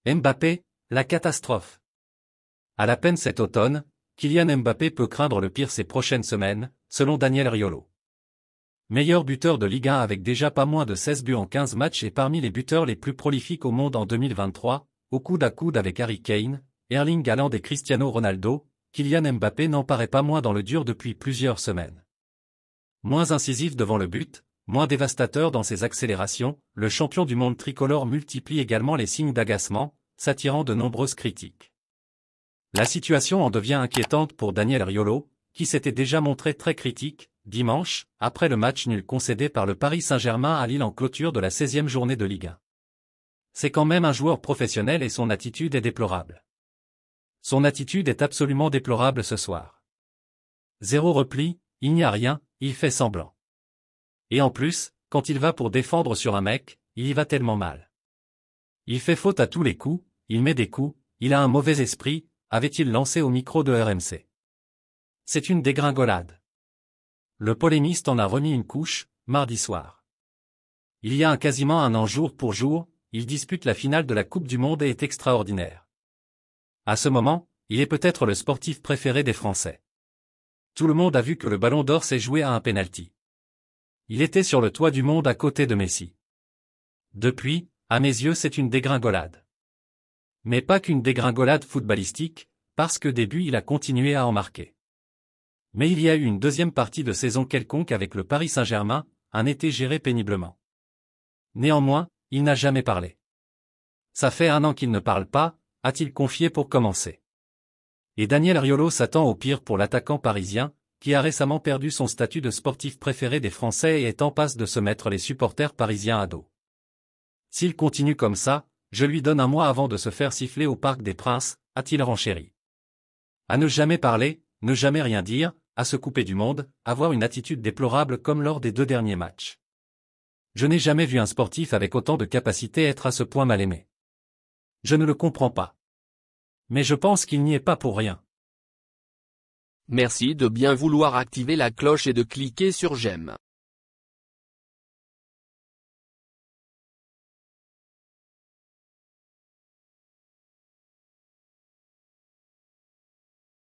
Mbappé, la catastrophe. À peine cet automne, Kylian Mbappé peut craindre le pire ces prochaines semaines, selon Daniel Riolo. Meilleur buteur de Ligue 1 avec déjà pas moins de 16 buts en 15 matchs et parmi les buteurs les plus prolifiques au monde en 2023, au coude à coude avec Harry Kane, Erling Haaland et Cristiano Ronaldo, Kylian Mbappé n'en paraît pas moins dans le dur depuis plusieurs semaines. Moins incisif devant le but, moins dévastateur dans ses accélérations, le champion du monde tricolore multiplie également les signes d'agacement, s'attirant de nombreuses critiques. La situation en devient inquiétante pour Daniel Riolo, qui s'était déjà montré très critique, dimanche, après le match nul concédé par le Paris Saint-Germain à Lille en clôture de la 16e journée de Ligue 1. C'est quand même un joueur professionnel et son attitude est déplorable. Son attitude est absolument déplorable ce soir. Zéro repli, il n'y a rien, il fait semblant. Et en plus, quand il va pour défendre sur un mec, il y va tellement mal. Il fait faute à tous les coups, il met des coups, il a un mauvais esprit, avait-il lancé au micro de RMC. C'est une dégringolade. Le polémiste en a remis une couche, mardi soir. Il y a quasiment un an jour pour jour, il dispute la finale de la Coupe du Monde et est extraordinaire. À ce moment, il est peut-être le sportif préféré des Français. Tout le monde a vu que le Ballon d'Or s'est joué à un penalty. Il était sur le toit du monde à côté de Messi. Depuis, à mes yeux c'est une dégringolade. Mais pas qu'une dégringolade footballistique, parce que début il a continué à en marquer. Mais il y a eu une deuxième partie de saison quelconque avec le Paris Saint-Germain, un été géré péniblement. Néanmoins, il n'a jamais parlé. Ça fait un an qu'il ne parle pas, a-t-il confié pour commencer. Et Daniel Riolo s'attend au pire pour l'attaquant parisien, qui a récemment perdu son statut de sportif préféré des Français et est en passe de se mettre les supporters parisiens à dos. S'il continue comme ça, je lui donne un mois avant de se faire siffler au Parc des Princes, a-t-il renchéri. À ne jamais parler, ne jamais rien dire, à se couper du monde, avoir une attitude déplorable comme lors des 2 derniers matchs. Je n'ai jamais vu un sportif avec autant de capacité être à ce point mal aimé. Je ne le comprends pas. Mais je pense qu'il n'y est pas pour rien. Merci de bien vouloir activer la cloche et de cliquer sur j'aime.